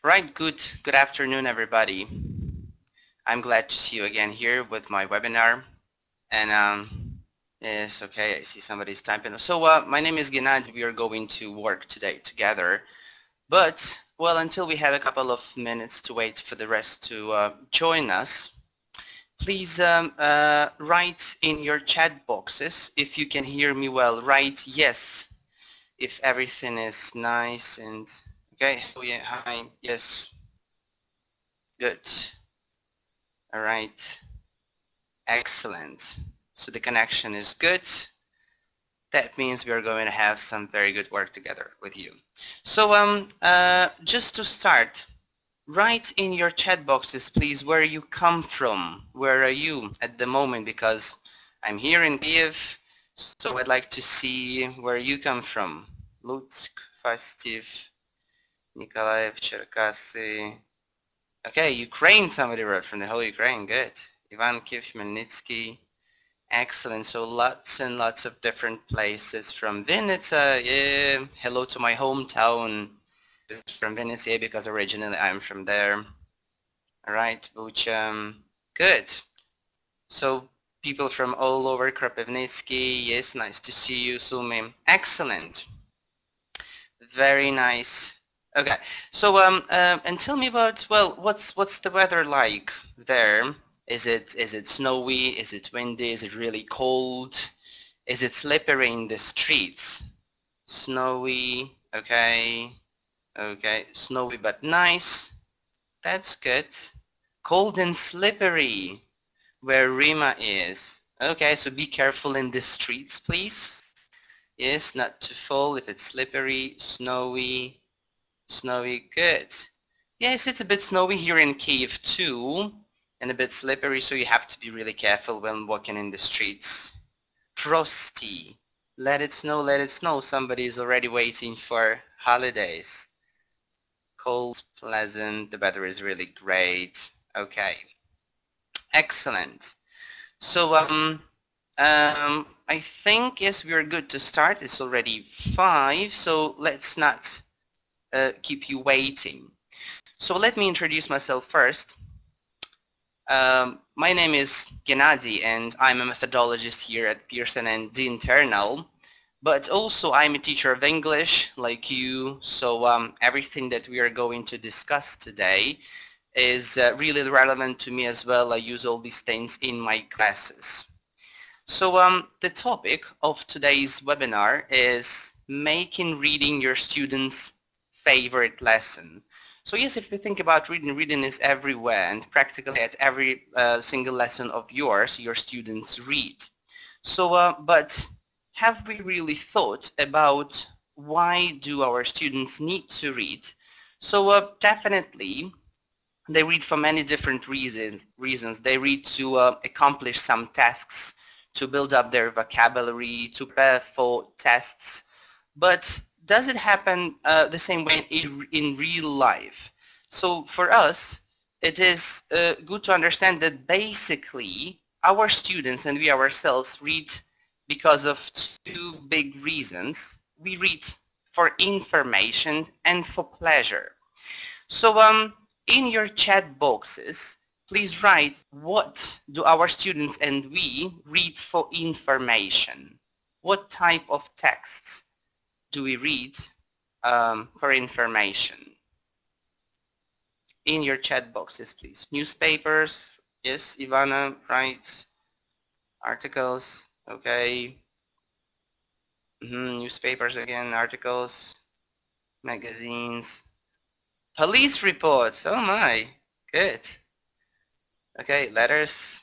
Right, good afternoon, everybody. I'm glad to see you again here with my webinar. And yes, okay, I see somebody's typing. So my name is Genadii. We are going to work today together. But, well, until we have a couple of minutes to wait for the rest to join us, please write in your chat boxes if you can hear me well. Write yes if everything is nice and okay. Oh yeah, hi, yes, good. All right, excellent. So the connection is good. That means we are going to have some very good work together with you. So just to start, write in your chat boxes, please, where you come from. Where are you at the moment? Because I'm here in Kiev, so I'd like to see where you come from. Lutsk, Fastiv, Nikolaev, Cherkasy. Okay, Ukraine, somebody wrote from the whole Ukraine. Good. Ivankiv, Khmelnytsky. Excellent. So lots and lots of different places from Vinnytsia. Yeah. Hello to my hometown from Vinnytsia because originally I'm from there. All right, Bucha. Good. So people from all over Kropivnitsky. Yes, nice to see you, Sumi. Excellent. Very nice. Okay. So and tell me about, well, what's the weather like there? Is it snowy? Is it windy? Is it really cold? Is it slippery in the streets? Snowy, okay, okay, snowy but nice. That's good. Cold and slippery, where Rima is. Okay, so be careful in the streets, please. Yes, not to fall if it's slippery, snowy, snowy, good. Yes, it's a bit snowy here in Kiev too, and a bit slippery, so you have to be really careful when walking in the streets. Frosty. Let it snow, somebody is already waiting for holidays. Cold, pleasant, the weather is really great. Okay. Excellent. So I think, yes, we are good to start. It's already 5, so let's not keep you waiting. So let me introduce myself first. My name is Genadii and I'm a methodologist here at Pearson and Dinternal, but also I'm a teacher of English like you, so everything that we are going to discuss today is really relevant to me as well. I use all these things in my classes. So the topic of today's webinar is making reading your students' favorite lesson. So yes, if you think about reading, reading is everywhere and practically at every single lesson of yours, your students read. So, but have we really thought about why do our students need to read? So definitely they read for many different reasons. They read to accomplish some tasks, to build up their vocabulary, to prepare for tests. But does it happen the same way in real life? So for us, it is good to understand that basically our students and we ourselves read because of 2 big reasons. We read for information and for pleasure. So in your chat boxes, please write, what do our students and we read for information? What type of texts do we read for information? In your chat boxes, please. Newspapers, yes, Ivana, right. Articles, okay. Newspapers again, articles, magazines. Police reports, oh my, good. Okay, letters,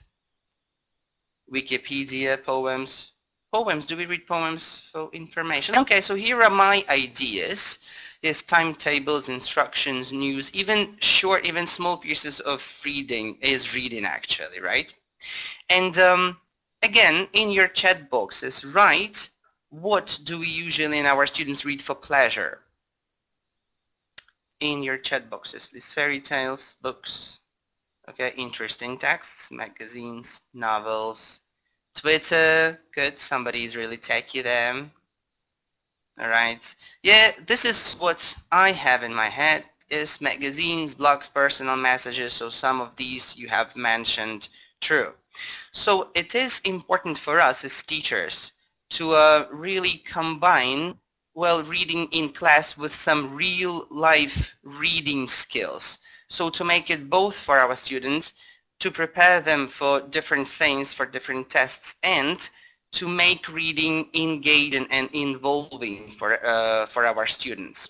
Wikipedia, poems. Poems, do we read poems for information? Okay, so here are my ideas. Yes, timetables, instructions, news, even short, even small pieces of reading is reading actually, right? And again, in your chat boxes, write, what do we usually in our students read for pleasure? In your chat boxes, please. Fairy tales, books, okay, interesting texts, magazines, novels, Twitter, good, somebody's really techy there. All right, yeah, this is what I have in my head. is magazines, blogs, personal messages. So some of these you have mentioned true. So it is important for us as teachers to really combine, well, reading in class with some real life reading skills. So to make it both for our students, to prepare them for different things, for different tests, and to make reading engaging and involving for our students.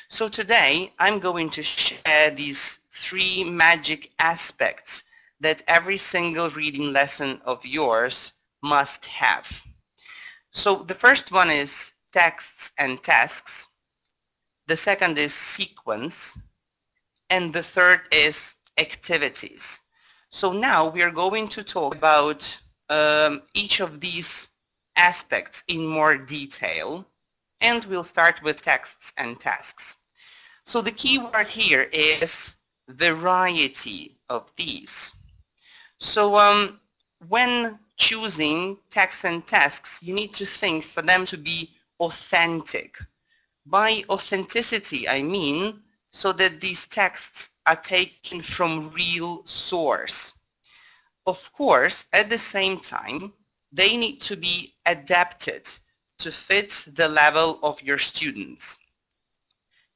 So today I'm going to share these 3 magic aspects that every single reading lesson of yours must have. So the first one is texts and tasks. The second is sequence. And the third is activities. So now we are going to talk about each of these aspects in more detail, and we'll start with texts and tasks. So the key word here is variety of these. So when choosing texts and tasks, you need to think for them to be authentic. By authenticity, I mean so that these texts are taken from real source. Of course, at the same time, they need to be adapted to fit the level of your students.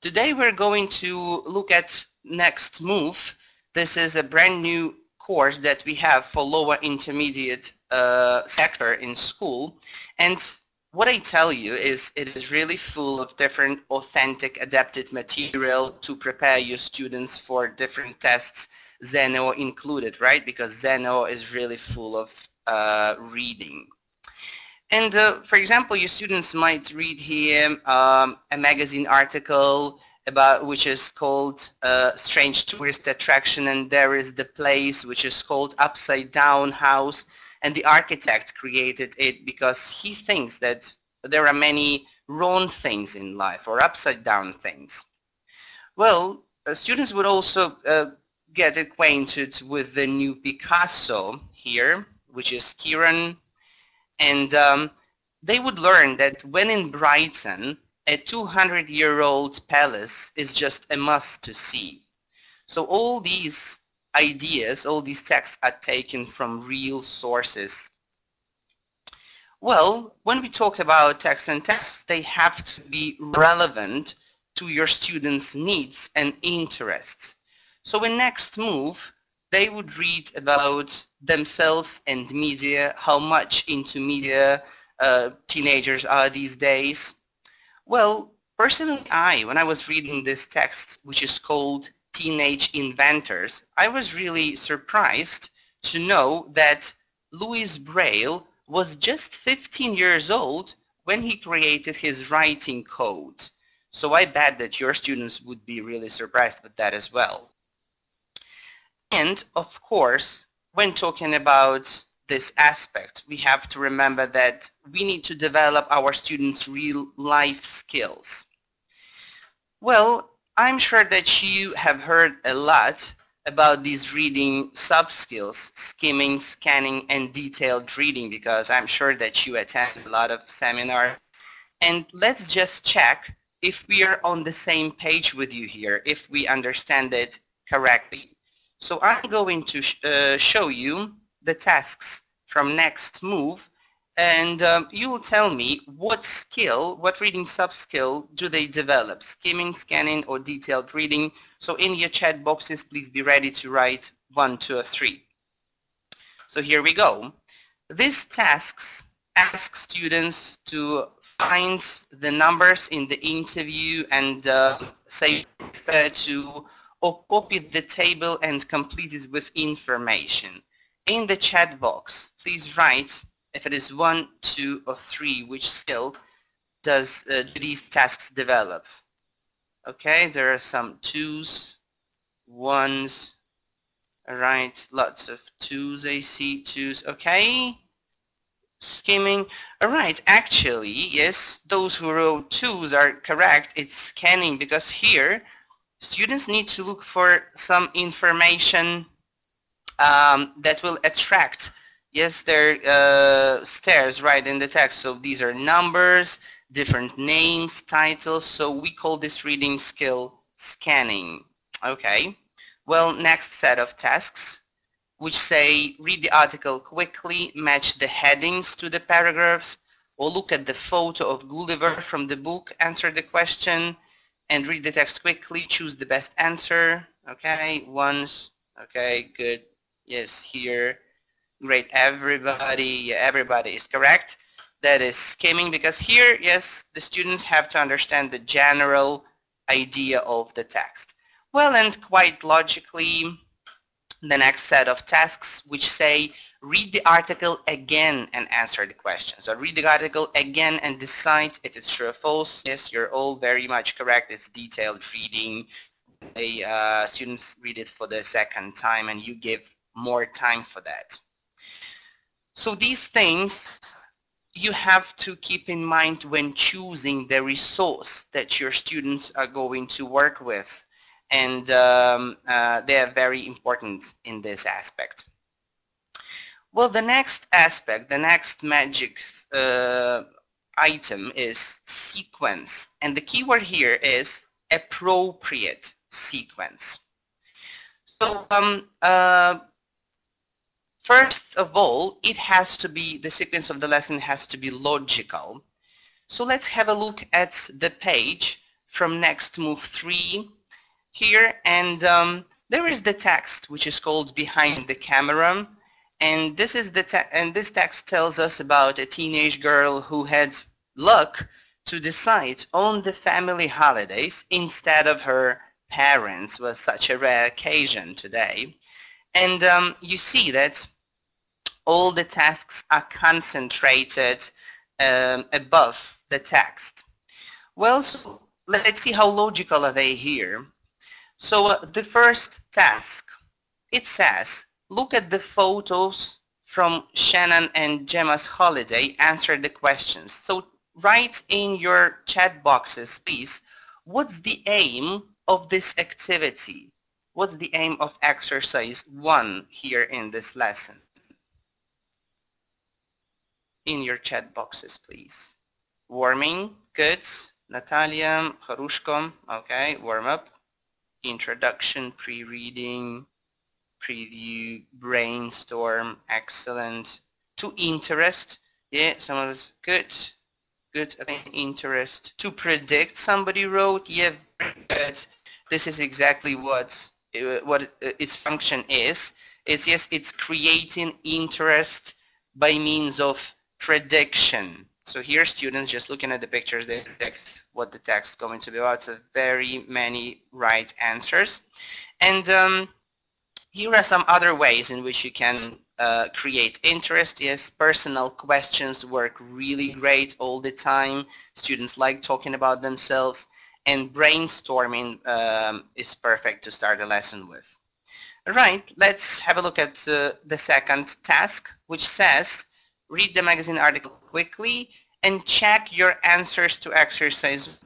Today we're going to look at Next Move. This is a brand new course that we have for lower intermediate sector in school, and what I tell you is it is really full of different authentic adapted material to prepare your students for different tests, Zeno included, right? Because Zeno is really full of reading. And for example, your students might read here a magazine article about which is called Strange Tourist Attraction, and there is the place which is called Upside Down House, and the architect created it because he thinks that there are many wrong things in life or upside down things. Well, students would also get acquainted with the new Picasso here, which is Kieran, and they would learn that when in Brighton, a 200-year-old palace is just a must to see. So all these ideas, all these texts are taken from real sources. Well, when we talk about texts and tasks, they have to be relevant to your students' needs and interests. So in Next Move, they would read about themselves and media, how much into media teenagers are these days. Well, personally, when I was reading this text, which is called Teenage Inventors, I was really surprised to know that Louis Braille was just 15 years old when he created his writing code. So I bet that your students would be really surprised with that as well. And of course, when talking about this aspect, we have to remember that we need to develop our students' real life skills. Well, I'm sure that you have heard a lot about these reading sub-skills, skimming, scanning, and detailed reading, because I'm sure that you attend a lot of seminars. And let's just check if we are on the same page with you here, if we understand it correctly. So I'm going to show you the tasks from Next Move, and you will tell me what skill, what reading sub-skill do they develop, skimming, scanning, or detailed reading. So in your chat boxes, please be ready to write 1, 2, or 3. So here we go. These tasks ask students to find the numbers in the interview and say refer to or copy the table and complete it with information. In the chat box, please write if it is 1, 2, or 3, which skill do these tasks develop. Okay, there are some 2s, 1s, alright, lots of 2s, I see 2s, okay. Skimming, alright, actually, yes, those who wrote 2s are correct, it's scanning, because here students need to look for some information that will attract, yes, their stares right in the text. So these are numbers, different names, titles, so we call this reading skill scanning. Okay. Well, next set of tasks, which say read the article quickly, match the headings to the paragraphs, or look at the photo of Gulliver from the book, answer the question, and read the text quickly, choose the best answer. Okay, once. Okay, good. Yes, here. Great, everybody, yeah, everybody is correct. That is skimming, because here, yes, the students have to understand the general idea of the text. Well, and quite logically, the next set of tasks which say read the article again and answer the question. So read the article again and decide if it's true or false. Yes, you're all very much correct. It's detailed reading. Students read it for the second time and you give more time for that. So these things you have to keep in mind when choosing the resource that your students are going to work with. And they are very important in this aspect. Well, the next aspect, the next magic item is sequence. And the keyword here is appropriate sequence. So first of all, it has to be, the sequence of the lesson has to be logical. So let's have a look at the page from next move 3 here, and there is the text which is called Behind the Camera, and this is the this text tells us about a teenage girl who had luck to decide on the family holidays instead of her parents. Was such a rare occasion today. And you see that all the tasks are concentrated above the text. Well, so let's see how logical are they here. So the first task, it says, look at the photos from Shannon and Gemma's holiday, answer the questions. So write in your chat boxes, please, what's the aim of this activity? What's the aim of exercise 1 here in this lesson? In your chat boxes, please. Warming, good. Natalia, Harushko, okay, warm up. Introduction, pre-reading, preview, brainstorm, excellent. To interest, yeah, some of us, good. Good, okay, interest. To predict, somebody wrote, yeah, very good. This is exactly what its function is. It's, yes, it's creating interest by means of prediction. So here students just looking at the pictures, they predict what the text is going to be about. So very many right answers. And here are some other ways in which you can create interest. Yes, personal questions work really great all the time. Students like talking about themselves, and brainstorming is perfect to start a lesson with. All right, let's have a look at the second task, which says read the magazine article quickly and check your answers to exercise.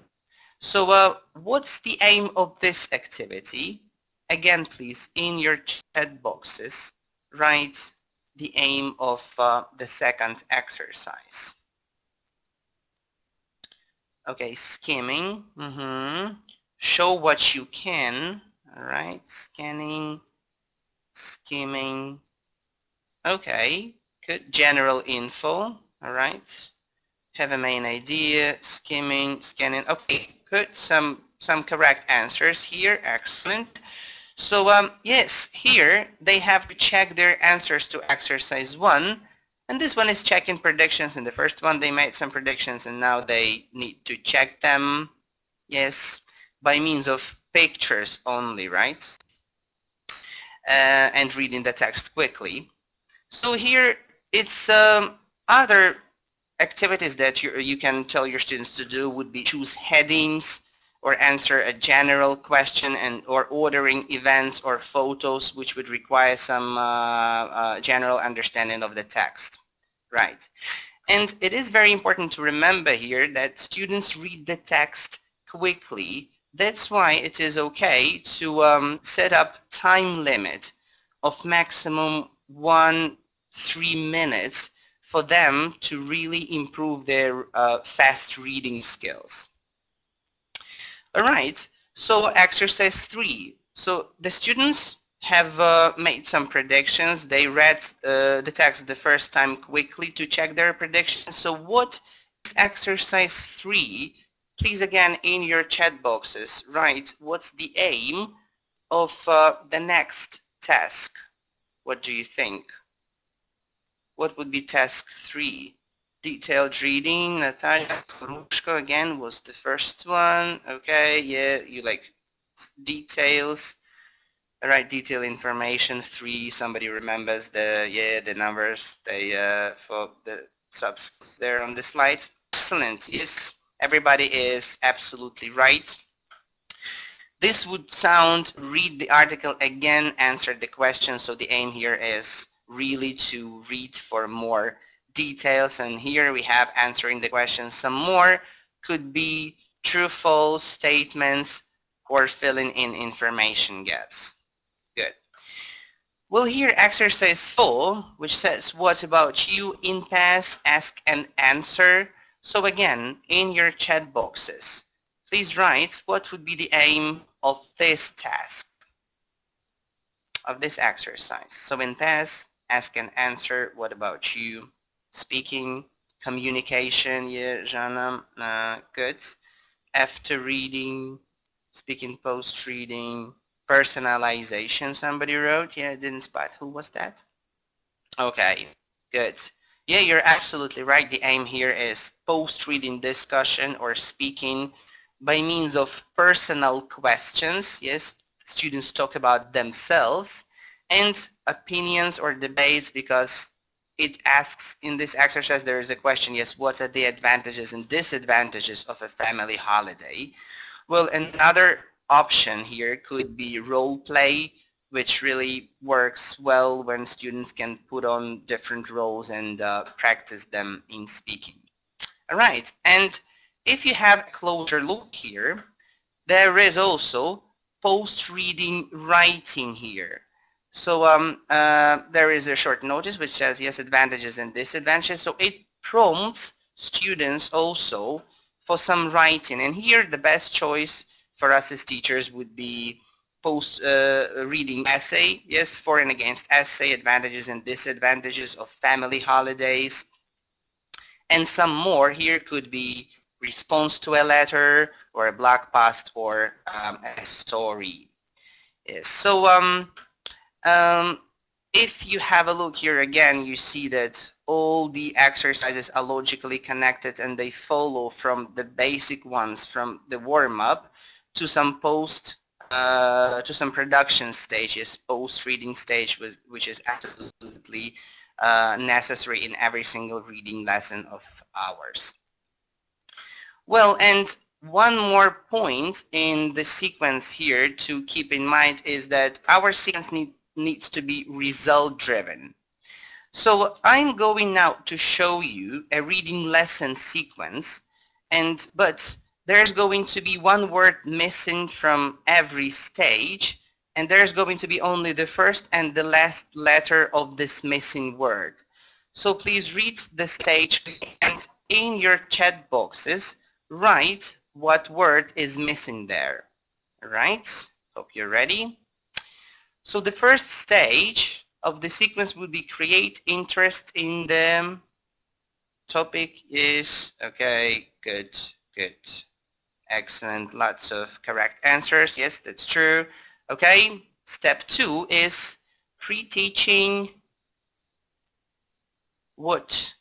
So what's the aim of this activity? Again, please, in your chat boxes, write the aim of the second exercise. Okay, skimming. Show what you can. All right, scanning, skimming. Okay, good. General info. All right. Have a main idea. Skimming, scanning. Okay, good. Some correct answers here. Excellent. So yes, here they have to check their answers to exercise 1, and this one is checking predictions. In the first one they made some predictions and now they need to check them, yes, by means of pictures only, right? And reading the text quickly. So here it's other activities that you can tell your students to do would be choose headings, or answer a general question, or ordering events or photos, which would require some general understanding of the text. Right. And it is very important to remember here that students read the text quickly. That's why it is okay to set up time limit of maximum 3 minutes for them to really improve their fast reading skills. All right, So exercise 3. So the students have made some predictions. They read the text the first time quickly to check their predictions. So what is exercise 3? Please again in your chat boxes write what's the aim of the next task. What do you think? What would be task 3? Detailed reading. Natalia Korushko again was the first one. Okay, yeah, you like details. All right, detail information 3. Somebody remembers the numbers they for the subs there on the slide. Excellent. Yes, everybody is absolutely right. This would sound read the article again, answer the question. So the aim here is really to read for more details. And here we have answering the question. Some more could be true, false statements or filling in information gaps. Good. We'll hear exercise 4, which says, what about you? In pass, ask and answer. So again, in your chat boxes, please write what would be the aim of this task, of this exercise. So in pass, ask and answer, what about you? Speaking, communication, yeah, Jana, good. After reading, speaking post-reading, personalization, somebody wrote. Yeah, I didn't spot. Who was that? Okay, good. Yeah, you're absolutely right. The aim here is post-reading discussion or speaking by means of personal questions. Yes, students talk about themselves and opinions or debates because it asks in this exercise there is a question, yes, what are the advantages and disadvantages of a family holiday? Well, another option here could be role play, which really works well when students can put on different roles and practice them in speaking. All right, and if you have a closer look here, there is also post-reading writing here. So there is a short notice which says, yes, advantages and disadvantages. So it prompts students also for some writing. And here the best choice for us as teachers would be post-reading essay. Yes, for and against essay, advantages and disadvantages of family holidays. And some more here could be response to a letter or a blog post or a story. Yes. So if you have a look here again, you see that all the exercises are logically connected and they follow from the basic ones from the warm-up to some to some production stages, post-reading stage, which is absolutely necessary in every single reading lesson of ours. Well, and one more point in the sequence here to keep in mind is that our sequence needs to be result-driven. So I'm going now to show you a reading lesson sequence, but there's going to be one word missing from every stage, and there's going to be only the first and the last letter of this missing word. So please read the stage and in your chat boxes, write what word is missing there. All right? Hope you're ready. So the first stage of the sequence would be create interest in the topic is, okay, good, good. Excellent, lots of correct answers. Yes, that's true. Okay, step 2 is pre-teaching. What?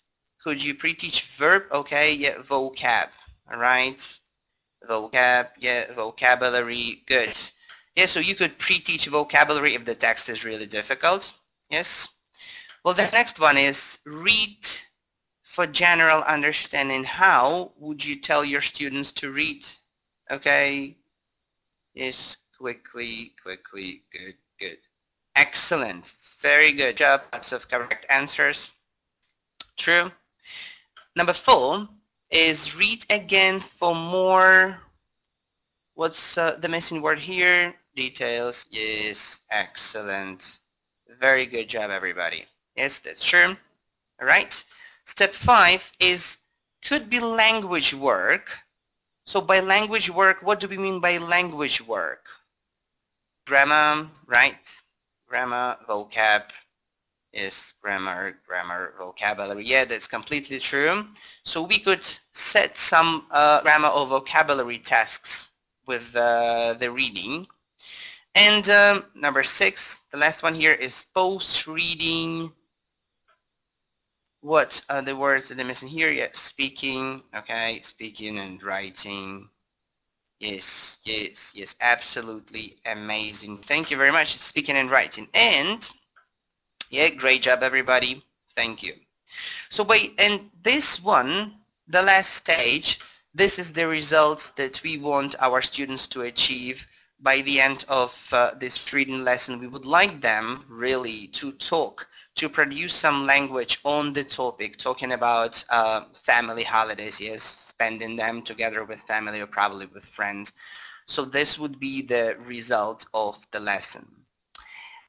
Could you pre-teach verb? Okay, yeah, vocab. All right, vocab, yeah, vocabulary, good. Yeah, so you could pre-teach vocabulary if the text is really difficult. Yes. Well, the next one is read for general understanding. How would you tell your students to read? Okay. Yes, quickly, quickly, good, good. Excellent. Very good job. Lots of correct answers. True. Number 4 is read again for more. What's the missing word here? Details. Yes, excellent. Very good job, everybody. Yes, that's true. All right. Step 5 is could be language work. So by language work, what do we mean by language work? Grammar, right? Grammar, vocab is grammar, vocabulary. Yeah, that's completely true. So we could set some grammar or vocabulary tasks with the reading. And number 6, the last one here is post-reading. What are the words that are missing here? Yeah, speaking, okay, speaking and writing. Yes, yes, yes, absolutely amazing. Thank you very much. It's speaking and writing. And yeah, great job, everybody. Thank you. So and this one, the last stage, this is the results that we want our students to achieve by the end of this reading lesson. We would like them really to talk, to produce some language on the topic, talking about family holidays, yes, spending them together with family or probably with friends. So this would be the result of the lesson.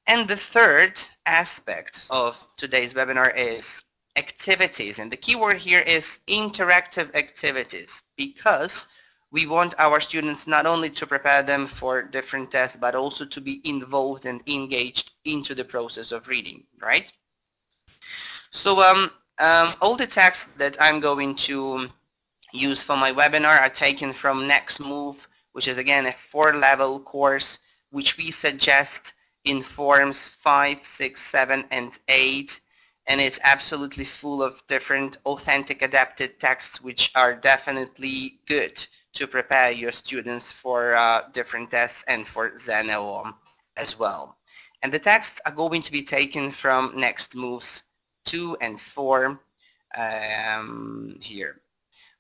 And the third aspect of today's webinar is activities. And the key word here is interactive activities, because we want our students not only to prepare them for different tests, but also to be involved and engaged into the process of reading, right? So all the texts that I'm going to use for my webinar are taken from Next Move, which is again a 4-level course, which we suggest in forms 5, 6, 7, and 8. And it's absolutely full of different authentic adapted texts, which are definitely good to prepare your students for different tests and for Zeno as well. And the texts are going to be taken from Next Moves 2 and 4 here.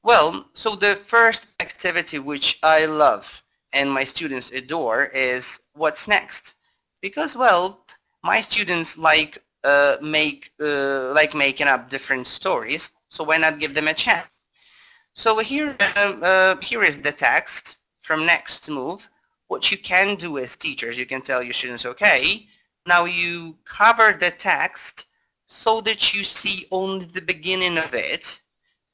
Well, so the first activity which I love and my students adore is what's next. Because, well, my students like making up different stories, so why not give them a chance? So here is the text from Next Move. What you can do as teachers, you can tell your students, okay, now you cover the text so that you see only the beginning of it.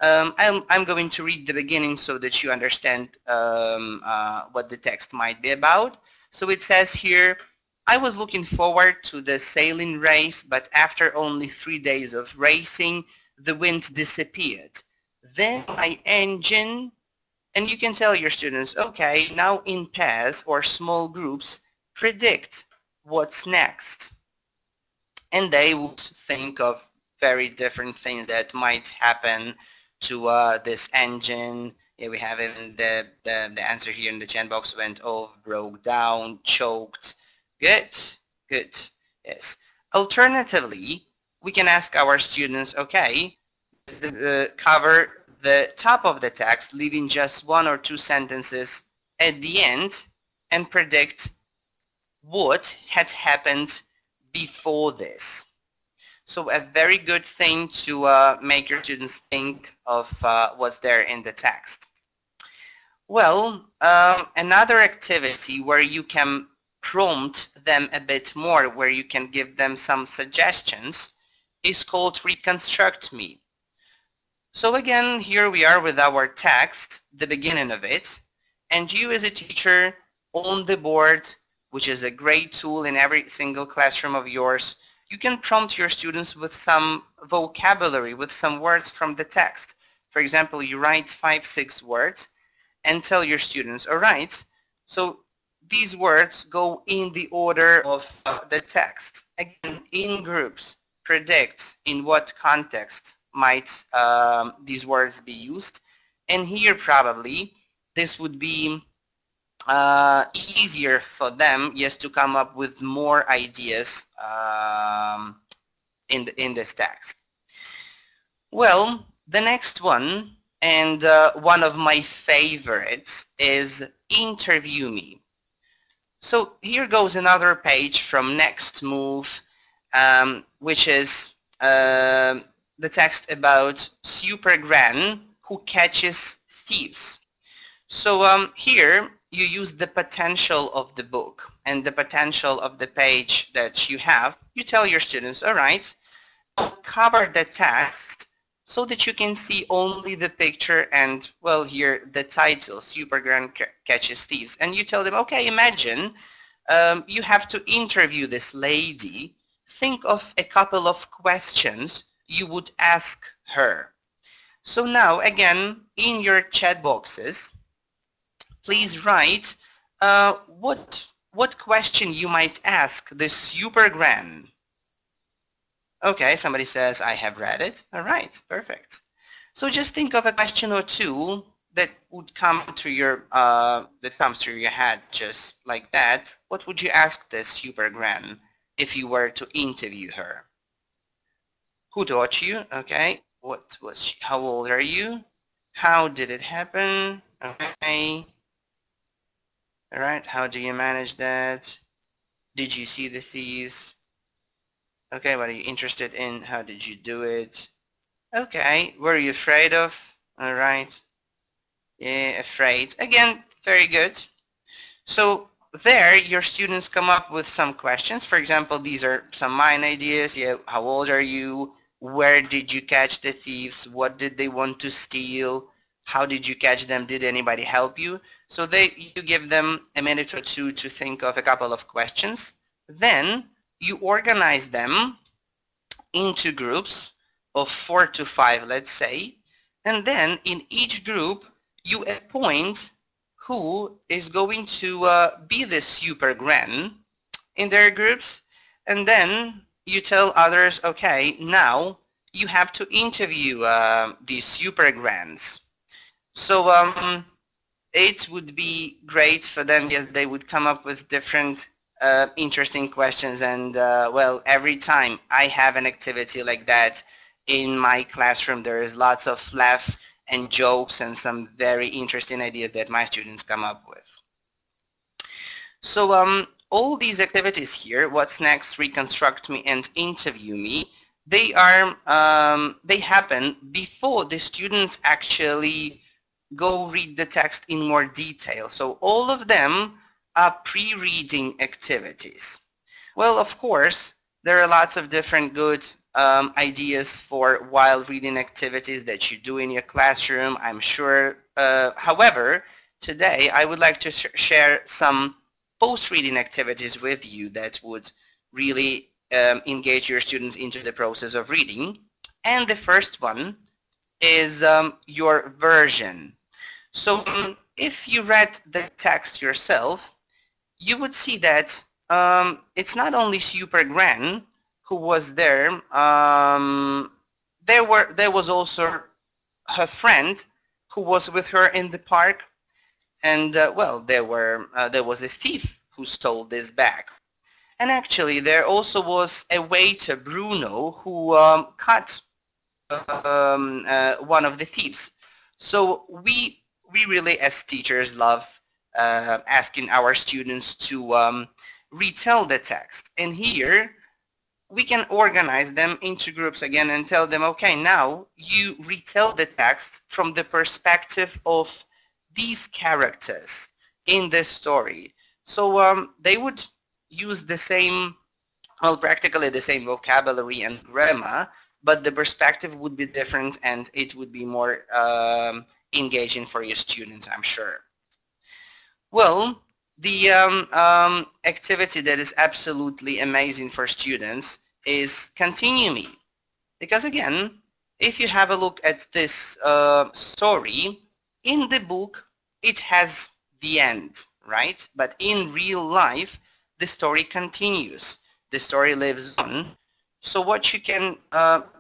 I'm going to read the beginning so that you understand what the text might be about. So it says here, I was looking forward to the sailing race, but after only 3 days of racing, the wind disappeared. Then my engine, and you can tell your students, okay, now in pairs or small groups, predict what's next. And they would think of very different things that might happen to this engine. Yeah, we have even the answer here in the chat box: went off, broke down, choked. Good, good, yes. Alternatively, we can ask our students, okay, cover the top of the text, leaving just 1 or 2 sentences at the end, and predict what had happened before this. So a very good thing to make your students think of what's there in the text. Well, another activity where you can prompt them a bit more, where you can give them some suggestions, is called Reconstruct Me. So again, here we are with our text, the beginning of it, and you as a teacher on the board, which is a great tool in every single classroom of yours, you can prompt your students with some vocabulary, with some words from the text. For example, you write 5, 6 words and tell your students, all right, so these words go in the order of the text. Again, in groups, predict in what context might these words be used. And here probably this would be easier for them, yes, to come up with more ideas in this text. Well, the next one, and one of my favorites, is Interview Me. So here goes another page from Next Move, which is the text about Super Gran who catches thieves. So here you use the potential of the book and the potential of the page that you have. You tell your students, all right, I'll cover the text so that you can see only the picture and, well, here the title, Super Grand Catches Thieves. And you tell them, okay, imagine you have to interview this lady. Think of a couple of questions you would ask her. So now, again, in your chat boxes, please write what question you might ask the Super Grand. Okay, somebody says, I have read it. All right, perfect. So just think of a question or two that would come to your that comes to your head just like that. What would you ask this Super Grand if you were to interview her? Who taught you? Okay. What was she? How old are you? How did it happen? Okay. All right. How do you manage that? Did you see the thieves? Okay, what are you interested in? How did you do it? Okay, were you afraid of? All right. Yeah, afraid. Again, very good. So there, your students come up with some questions. For example, these are some mine ideas. Yeah, how old are you? Where did you catch the thieves? What did they want to steal? How did you catch them? Did anybody help you? So you give them a minute or two to think of a couple of questions. Then you organize them into groups of 4 to 5, let's say, and then in each group you appoint who is going to be the Super Grand in their groups, and then you tell others, okay, now you have to interview these Super Grands. So it would be great for them. Yes, they would come up with different interesting questions, and well, every time I have an activity like that in my classroom, there is lots of laugh and jokes and some very interesting ideas that my students come up with. So all these activities here, what's next, reconstruct me and interview me, they happen before the students actually go read the text in more detail. So all of them are pre-reading activities. Well, of course, there are lots of different good ideas for while reading activities that you do in your classroom, I'm sure. However, today I would like to share some post-reading activities with you that would really engage your students into the process of reading. And the first one is your version. So if you read the text yourself, you would see that it's not only Super Grand who was there. There was also her friend who was with her in the park, and well, there was a thief who stole this bag. And actually, there also was a waiter, Bruno, who caught one of the thieves. So we really, as teachers, love asking our students to retell the text. And here, we can organize them into groups again and tell them, okay, now you retell the text from the perspective of these characters in the story. So they would use the same, well, practically the same vocabulary and grammar, but the perspective would be different and it would be more engaging for your students, I'm sure. Well, the activity that is absolutely amazing for students is Continue Me. Because again, if you have a look at this story, in the book, it has the end, right? But in real life, the story continues. The story lives on. So what you can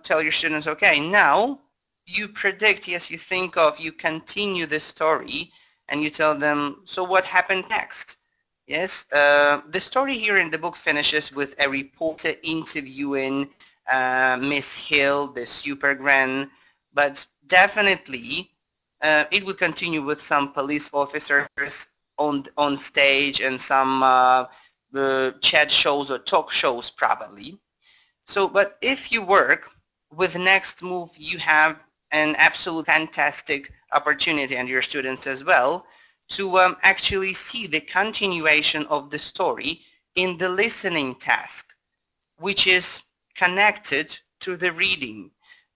tell your students, okay, now you predict, yes, you think of, you continue the story, and you tell them, so what happened next? Yes, the story here in the book finishes with a reporter interviewing Miss Hill, the Super Grand, but definitely it will continue with some police officers on stage and some chat shows or talk shows probably. So, but if you work with Next Move, you have an absolute fantastic opportunity, and your students as well, to actually see the continuation of the story in the listening task, which is connected to the reading.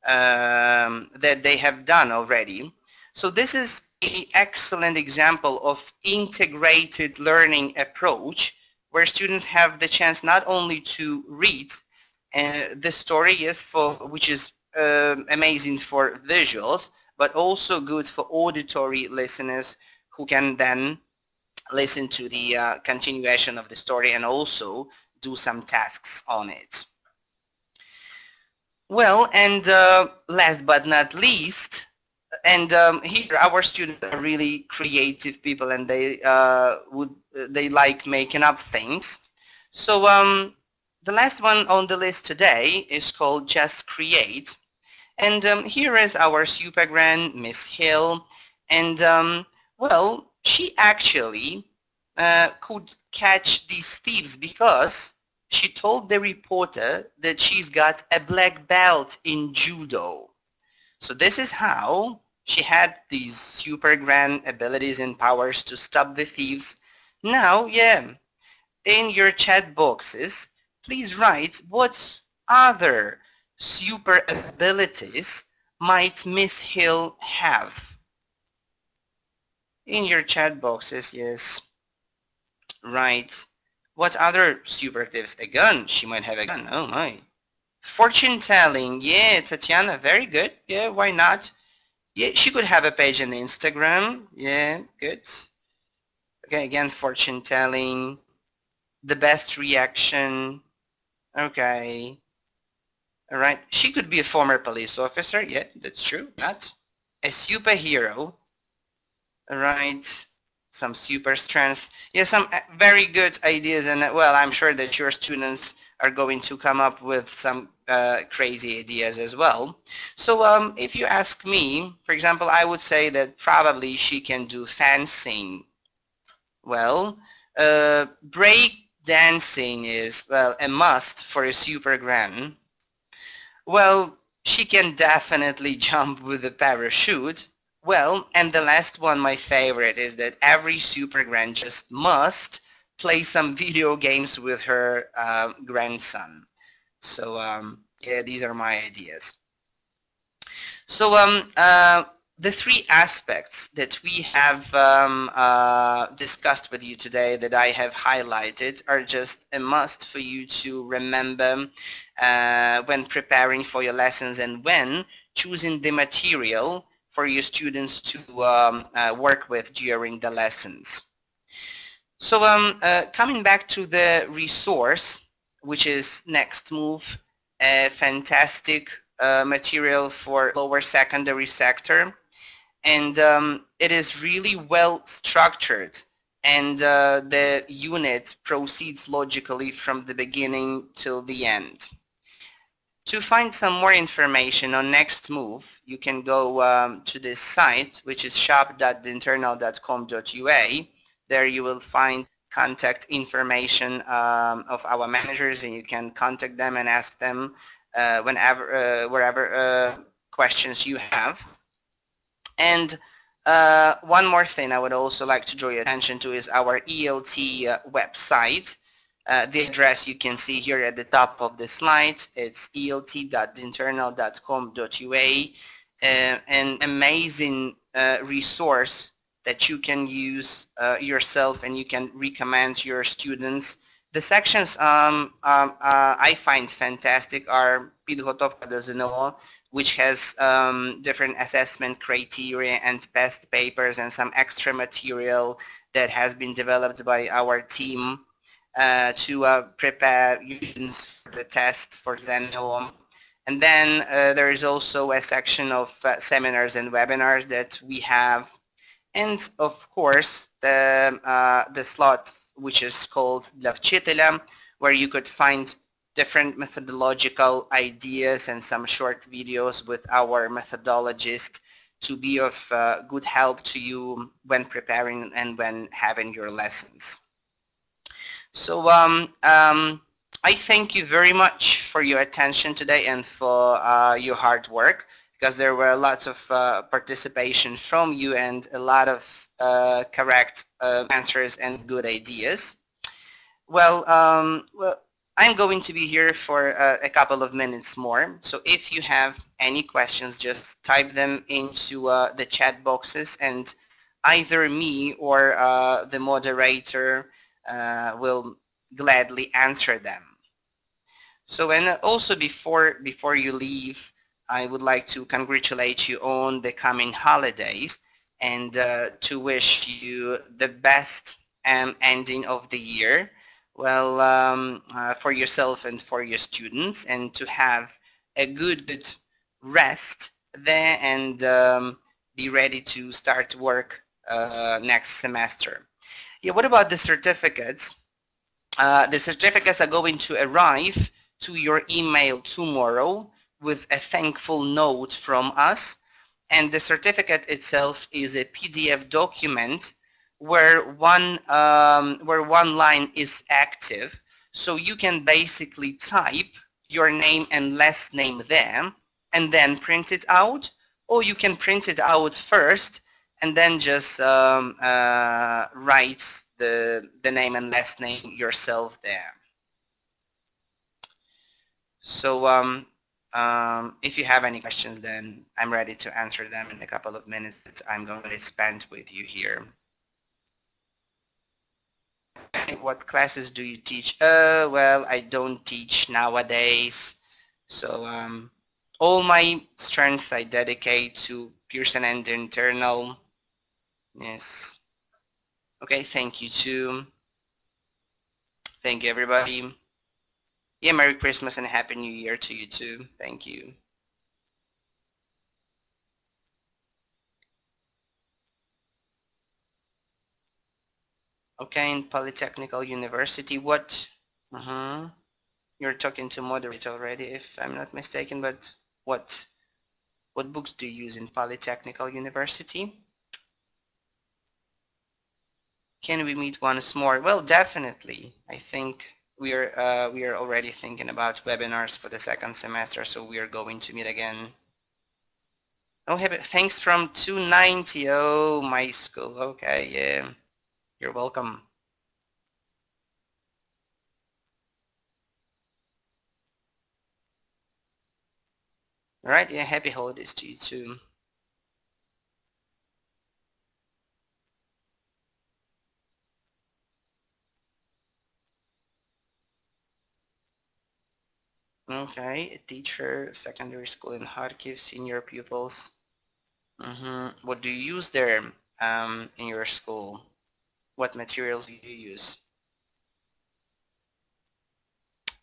that they have done already. So this is an excellent example of integrated learning approach where students have the chance not only to read the story, yes, which is amazing for visuals, but also good for auditory listeners who can then listen to the continuation of the story and also do some tasks on it. Well, and last but not least, and here our students are really creative people, and they like making up things. So the last one on the list today is called Just Create, and here is our super grand Miss Hill, and well, she actually could catch these thieves because she told the reporter that she's got a black belt in judo. So this is how she had these super grand abilities and powers to stop the thieves. Now, yeah, in your chat boxes, please write what other super abilities might Miss Hill have. In your chat boxes, yes, write what other super actives. A gun, she might have a gun, oh my. Fortune telling, yeah, Tatiana, very good. Yeah, why not? Yeah, she could have a page on Instagram. Yeah, good. Okay, again, fortune telling, the best reaction. Okay. All right. She could be a former police officer. Yeah, that's true. Not a superhero. All right. Some super strength. Yeah, some very good ideas. And well, I'm sure that your students are going to come up with some crazy ideas as well. So if you ask me, for example, I would say that probably she can do fencing. Well, break dancing is, well, a must for a super grand. Well, she can definitely jump with a parachute. Well, and the last one, my favorite, is that every super grand just must play some video games with her grandson. So yeah, these are my ideas. So the three aspects that we have discussed with you today that I have highlighted are just a must for you to remember when preparing for your lessons and when choosing the material for your students to work with during the lessons. So coming back to the resource, which is Next Move, a fantastic material for lower secondary sector, and it is really well structured, and the unit proceeds logically from the beginning till the end. To find some more information on Next Move, you can go to this site, which is shop.dinternal.com.ua. There you will find contact information of our managers, and you can contact them and ask them wherever questions you have. And one more thing I would also like to draw your attention to is our ELT website. The address you can see here at the top of the slide. It's elt.dinternal.com.ua, an amazing resource that you can use yourself and you can recommend to your students. The sections I find fantastic are Підготовка до ЗНО, which has different assessment criteria and past papers and some extra material that has been developed by our team to prepare students for the test for ZNO. And then there is also a section of seminars and webinars that we have. And of course, the slot which is called Dla Вчителя, where you could find different methodological ideas and some short videos with our methodologist to be of good help to you when preparing and when having your lessons. So I thank you very much for your attention today and for your hard work, because there were lots of participation from you and a lot of correct answers and good ideas. Well, I'm going to be here for a couple of minutes more. So if you have any questions, just type them into the chat boxes, and either me or the moderator will gladly answer them. So, and also before you leave, I would like to congratulate you on the coming holidays, and to wish you the best ending of the year, well, for yourself and for your students, and to have a good rest there, and be ready to start work next semester. Yeah, what about the certificates? The certificates are going to arrive to your email tomorrow with a thankful note from us, and the certificate itself is a PDF document where one line is active, so you can basically type your name and last name there and then print it out, or you can print it out first and then just write the name and last name yourself there. So if you have any questions, then I'm ready to answer them in a couple of minutes that I'm going to spend with you here. What classes do you teach? Well, I don't teach nowadays. So all my strength I dedicate to Pearson and Dinternal. Yes. Okay, thank you too. Thank you, everybody. Yeah, Merry Christmas and Happy New Year to you too. Thank you. Okay, in Polytechnical University, what? You're talking to moderator already, if I'm not mistaken, but what books do you use in Polytechnical University? Can we meet once more? Well, definitely. I think we are already thinking about webinars for the second semester, so we are going to meet again. Oh, thanks from 290. Oh, my school. Okay, yeah. You're welcome. All right, yeah, happy holidays to you too. Okay, a teacher, secondary school in Kharkiv, senior pupils. What do you use there in your school? What materials do you use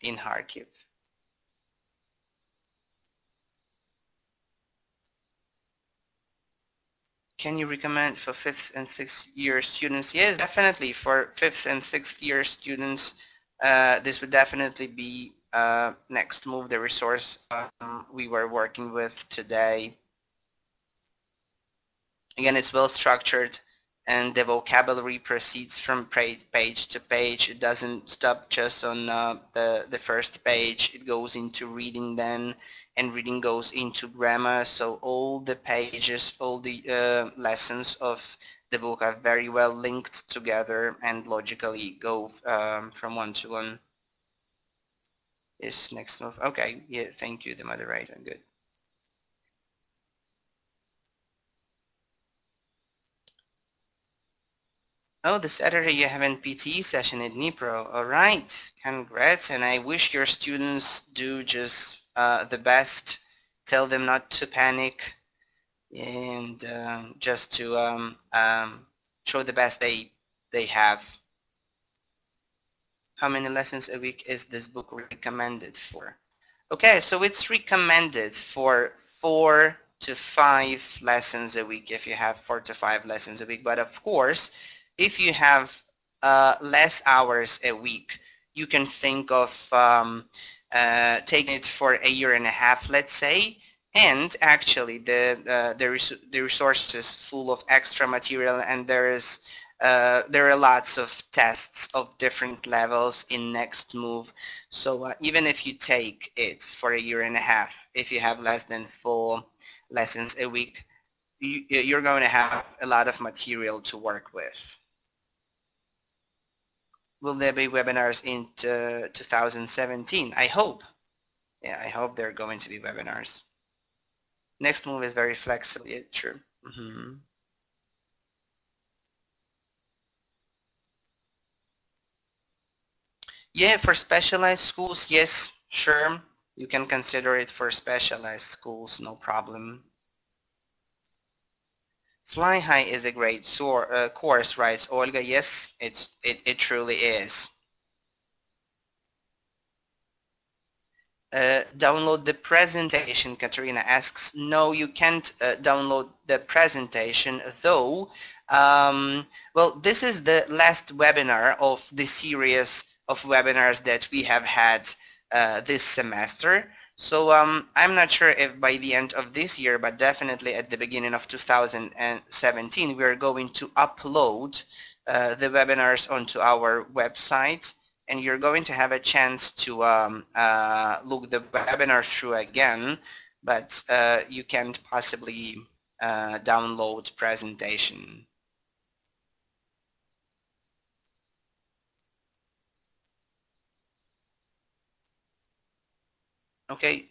in Kharkiv? Can you recommend for 5th and 6th year students? Yes, definitely. For 5th and 6th year students, this would definitely be next move, the resource we were working with today. Again, it's well structured, and the vocabulary proceeds from page to page. It doesn't stop just on the first page. It goes into reading then, and reading goes into grammar. So all the pages, all the lessons of the book are very well linked together and logically go from one to one. Is next move. Okay, yeah, thank you, the moderator. Good. Oh, the Saturday you have an PTE session in Dnipro. All right, congrats, and I wish your students do just the best. Tell them not to panic, and just to show the best they have. How many lessons a week is this book recommended for? Okay, so it's recommended for 4 to 5 lessons a week if you have 4 to 5 lessons a week. But of course, if you have less hours a week, you can think of taking it for a year and a half, let's say, and actually the resource is full of extra material, and there are lots of tests of different levels in next move. So even if you take it for a year and a half, if you have less than 4 lessons a week, you're going to have a lot of material to work with. will there be webinars in 2017? I hope. Yeah, I hope there are going to be webinars. Next move is very flexible. Yeah, true. Yeah, for specialized schools, yes, sure. You can consider it for specialized schools, no problem. Fly High is a great course, writes Olga. Yes, it truly is. Download the presentation, Katerina asks. No, you can't download the presentation, though. Well, this is the last webinar of the series of webinars that we have had this semester. So I'm not sure if by the end of this year, but definitely at the beginning of 2017, we are going to upload the webinars onto our website, and you're going to have a chance to look the webinar through again, but you can't possibly download presentation. Okay,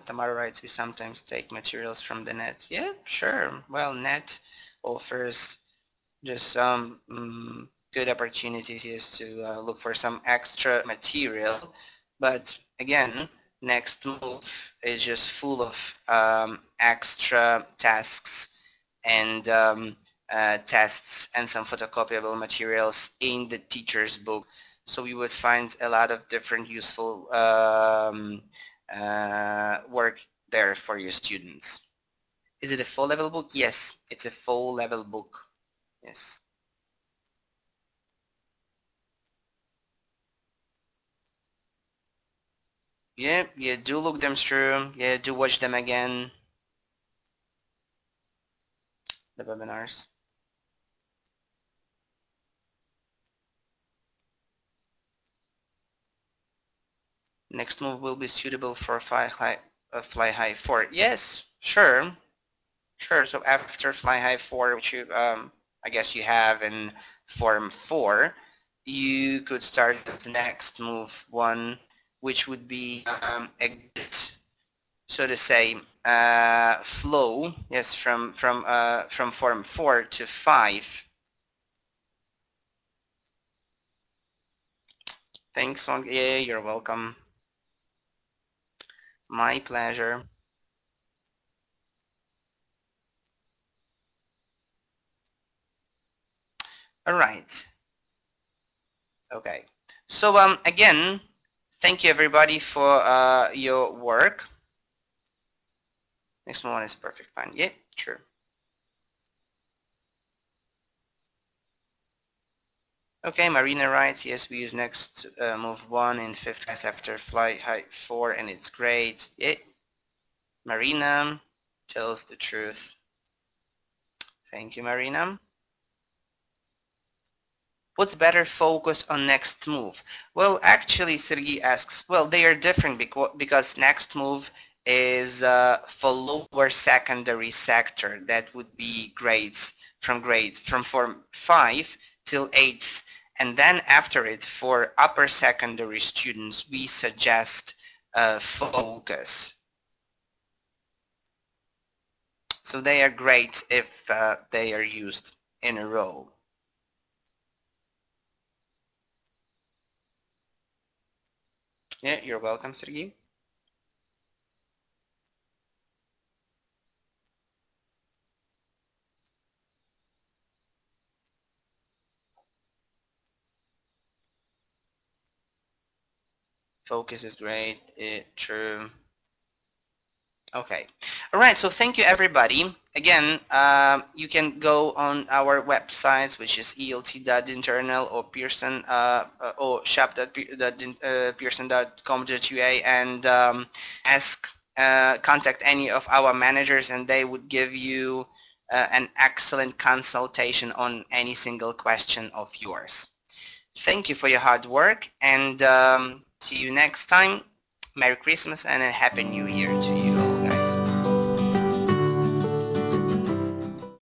Tamara writes, we sometimes take materials from the net. Yeah, sure. Well, net offers just some good opportunities is to look for some extra material, but again, next move is just full of extra tasks and tests and some photocopiable materials in the teacher's book. So you would find a lot of different useful work there for your students. Is it a full level book? Yes, it's a full level book. Yes. Yeah, do look them through. Yeah, do watch them again. The webinars. Next move will be suitable for Fly High 4. Yes, sure. Sure, so after Fly High 4, which you, I guess you have in Form 4, you could start the next move 1, which would be a good, so to say, flow, yes, from Form 4 to 5. Thanks, yeah, you're welcome. My pleasure. All right. Okay. So again, thank you everybody for your work. Next one is perfect fine. Yeah, sure. Okay, Marina writes, yes, we use next move 1 in 5th class after Fly High 4, and it's great. Yeah. Marina tells the truth. Thank you, Marina. What's better focus on next move? Well, actually, Sergey asks, well, they are different because next move is for lower secondary sector. That would be grades from Form 5 till 8th. And then after it, for upper secondary students, we suggest focus. So they are great if they are used in a row. Yeah, you're welcome, Sergey. Focus is great. True. Okay. All right. So thank you, everybody. Again, you can go on our websites, which is elt.dinternal or Pearson or shop.pearson.com.ua, and contact any of our managers, and they would give you an excellent consultation on any single question of yours. Thank you for your hard work, and see you next time. Merry Christmas and a Happy New Year to you all.